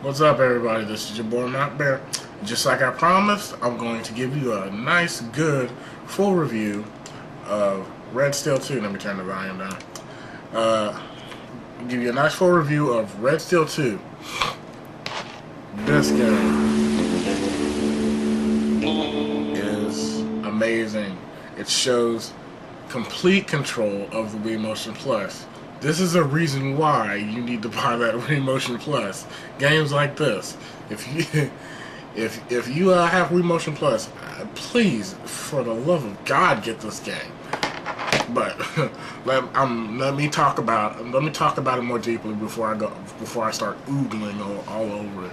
What's up, everybody? This is your boy malcbear. Just like I promised, I'm going to give you a nice, good, full review of Red Steel 2. Let me turn the volume down. Uh, give you a nice full review of Red Steel 2. This game is amazing. It shows complete control of the Wii Motion Plus. This is a reason why you need to buy that Wii Motion Plus. Games like this, if you if you have Wii Motion Plus, please, for the love of God, get this game. But let me talk about it more deeply before I start oogling all over it.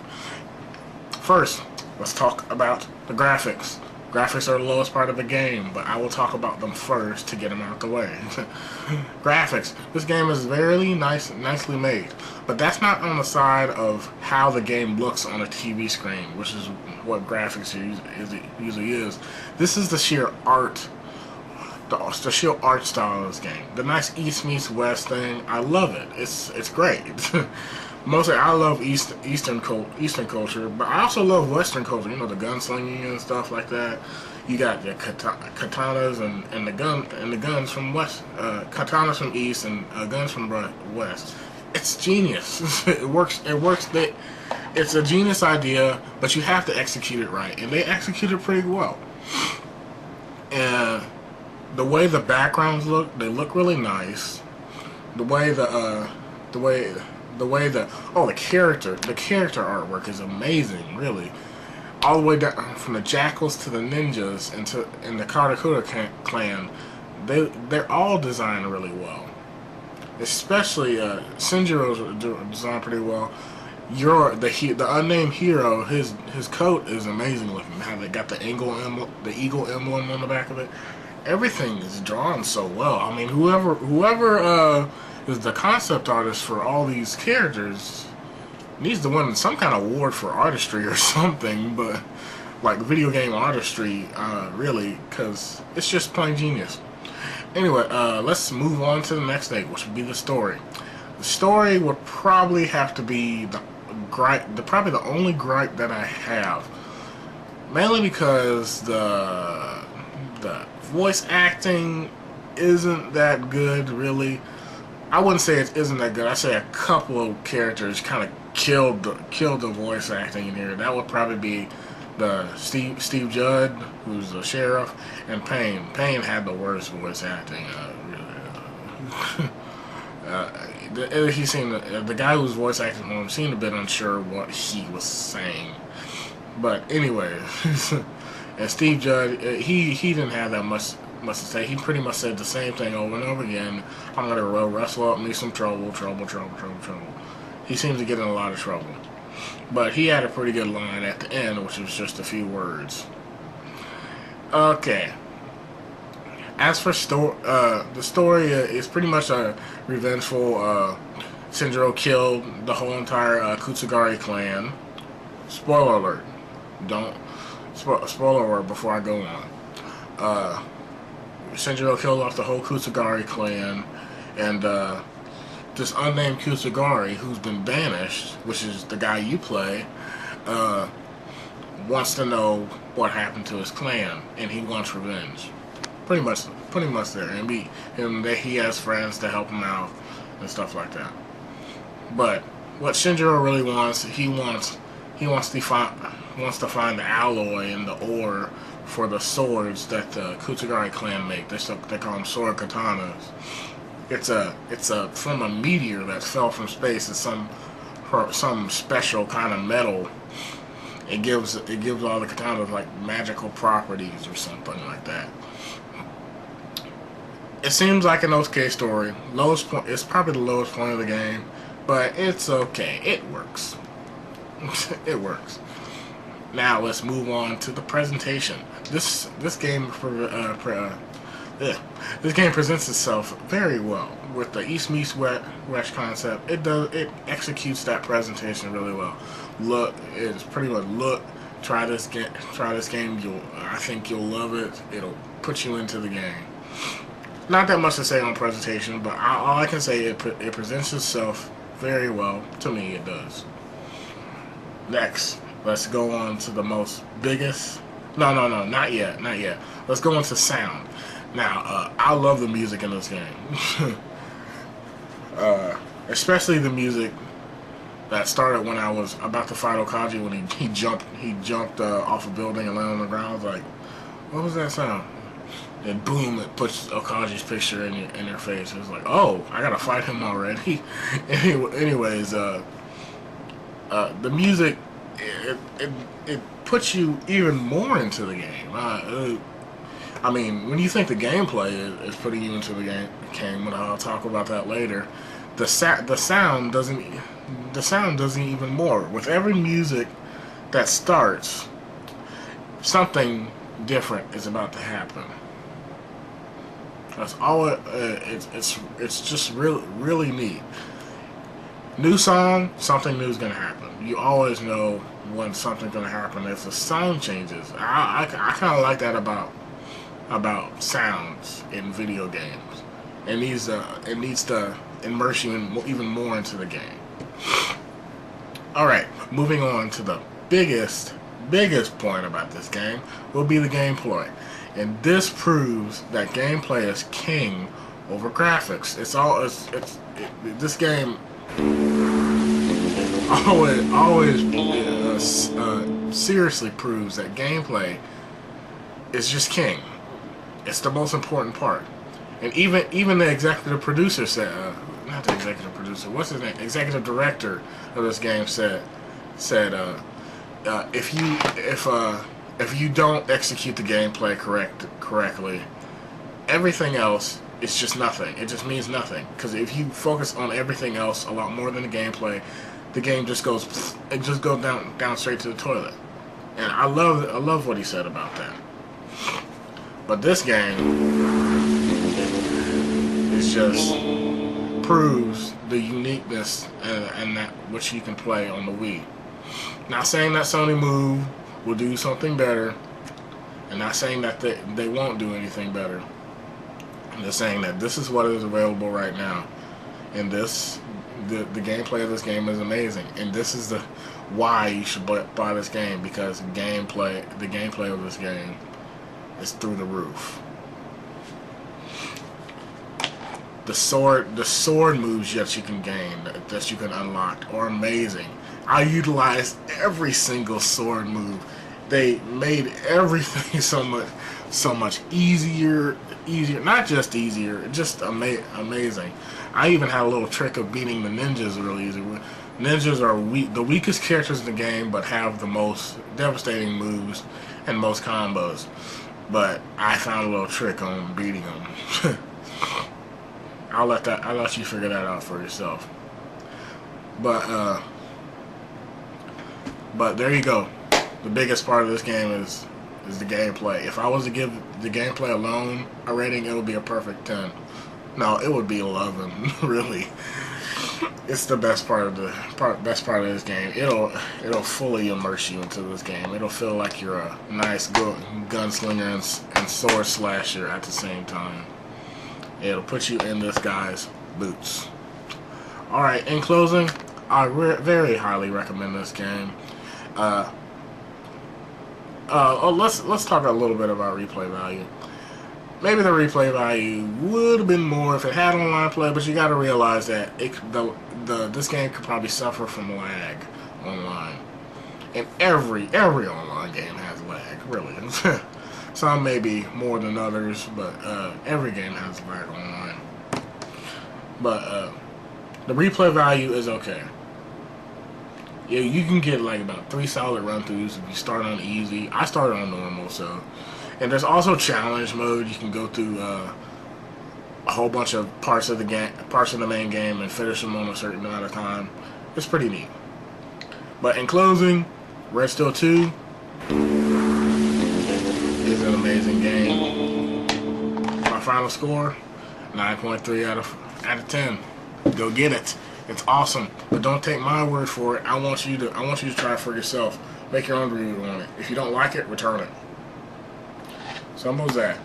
First, let's talk about the graphics. Graphics are the lowest part of the game, but I will talk about them first to get them out of the way. Graphics. This game is very nicely made, but that's not on the side of how the game looks on a TV screen, which is what graphics usually is. This is the sheer art, the sheer art style of this game. The nice East meets West thing. I love it. It's great. Mostly, I love Eastern culture, but I also love Western culture. You know, the gunslinging and stuff like that. You got the katanas and the guns from West, katanas from East and guns from West. It's genius. It works. It's a genius idea, but you have to execute it right, and they execute it pretty well. And the way the backgrounds look, they look really nice. The way the character artwork is amazing, really. All the way down from the jackals to the ninjas and the Karakura clan, they're all designed really well. Especially Shinjiro's designed pretty well. The unnamed hero, his coat is amazing looking. How they got the eagle emblem on the back of it. Everything is drawn so well. I mean, whoever is the concept artist for all these characters needs to win some kind of award for artistry or something, but like video game artistry, really, because it's just plain genius. Anyway, let's move on to the next thing, which would be the story. The story would probably have to be probably the only gripe that I have, mainly because the voice acting isn't that good, really. I wouldn't say it isn't that good. I'd say a couple of characters kind of killed the voice acting in here. That would probably be the Steve Judd, who's the sheriff, and Payne. Payne had the worst voice acting. He seemed the guy who's voice acting him seemed a bit unsure what he was saying. But anyway, and Steve Judd, he didn't have that much to say. He pretty much said the same thing over and over again. I'm gonna wrestle up me some trouble. He seems to get in a lot of trouble. But he had a pretty good line at the end, which was just a few words. Okay. As for the story is pretty much a revengeful. Shinjiro killed the whole entire Kutsugari clan. Spoiler alert. Don't spoiler alert before I go on. Shinjiro killed off the whole Kutsugari clan, and this unnamed Kutsugari, who's been banished, which is the guy you play, wants to know what happened to his clan, and he wants revenge. Pretty much there, and he has friends to help him out and stuff like that. But what Shinjiro really wants, he wants to find the alloy and the ore for the swords that the Kutsugari clan make. They call them sword katanas. It's from a meteor that fell from space. It's some special kind of metal. It gives all the katanas like magical properties or something like that. It seems like an okay story. It's probably the lowest point of the game, but it's okay. It works. It works. Now let's move on to the presentation. This game presents itself very well with the East meets West concept. It executes that presentation really well. It's pretty much try this game. I think you'll love it. It'll put you into the game. Not that much to say on presentation, but all I can say it presents itself very well. To me, it does. Next, let's go on to the most biggest. No, not yet, not yet. Let's go into sound. Now, I love the music in this game, especially the music that started when I was about to fight Okaji when he jumped off a building and landed on the ground. I was like, what was that sound? And boom, it puts Okaji's picture in your face. It was like, oh, I gotta fight him already. Anyways, the music it puts you even more into the game. I mean, when you think the gameplay is putting you into the game, and I'll talk about that later, the sound doesn't even more. With every music that starts, something different is about to happen. That's all. It's just really neat. New song, something new is gonna happen. You always know when something's gonna happen if the sound changes. I kind of like that about sounds in video games. It needs to immerse you even more into the game. All right, moving on to the biggest point about this game will be the gameplay, and this proves that gameplay is king over graphics. This game always seriously proves that gameplay is just king. It's the most important part. And even the executive producer said, not the executive producer, what's his name? Executive director of this game said if you don't execute the gameplay correctly, everything else is just nothing. It just means nothing. Because if you focus on everything else a lot more than the gameplay, the game just goes down straight to the toilet. And I love what he said about that. But this game is just proves the uniqueness and that which you can play on the Wii. Not saying that Sony Move will do something better, and not saying that they won't do anything better. I'm just saying that this is what is available right now, and the gameplay of this game is amazing, and this is why you should buy this game, because the gameplay of this game is through the roof. The sword moves that you can gain, that you can unlock, are amazing. I utilized every single sword move. They made everything so much easier. Not just easier, just amazing. I even had a little trick of beating the ninjas really easy. Ninjas are the weakest characters in the game, but have the most devastating moves and most combos. But I found a little trick on beating them. I'll let you figure that out for yourself. But there you go. The biggest part of this game is the gameplay. If I was to give the gameplay alone a rating, it would be a perfect 10. No, it would be 11. Really, it's the best part of this game. It'll fully immerse you into this game. It'll feel like you're a nice gunslinger and sword slasher at the same time. It'll put you in this guy's boots. Alright, in closing, I very highly recommend this game. Let's talk a little bit about replay value. Maybe the replay value would have been more if it had online play, but you got to realize that this game could probably suffer from lag online. And every online game has lag, really. Some maybe more than others, but every game has lag online. But the replay value is okay. Yeah, you can get like about 3 solid run-throughs if you start on easy. I started on normal, so. And there's also challenge mode. You can go through a whole bunch of parts of the main game, and finish them on a certain amount of time. It's pretty neat. But in closing, Red Steel 2 is an amazing game. My final score, 9.3 out of 10. Go get it. It's awesome. But don't take my word for it. I want you to try it for yourself. Make your own review on it. If you don't like it, return it. Simple as that.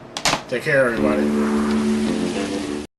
Take care, everybody.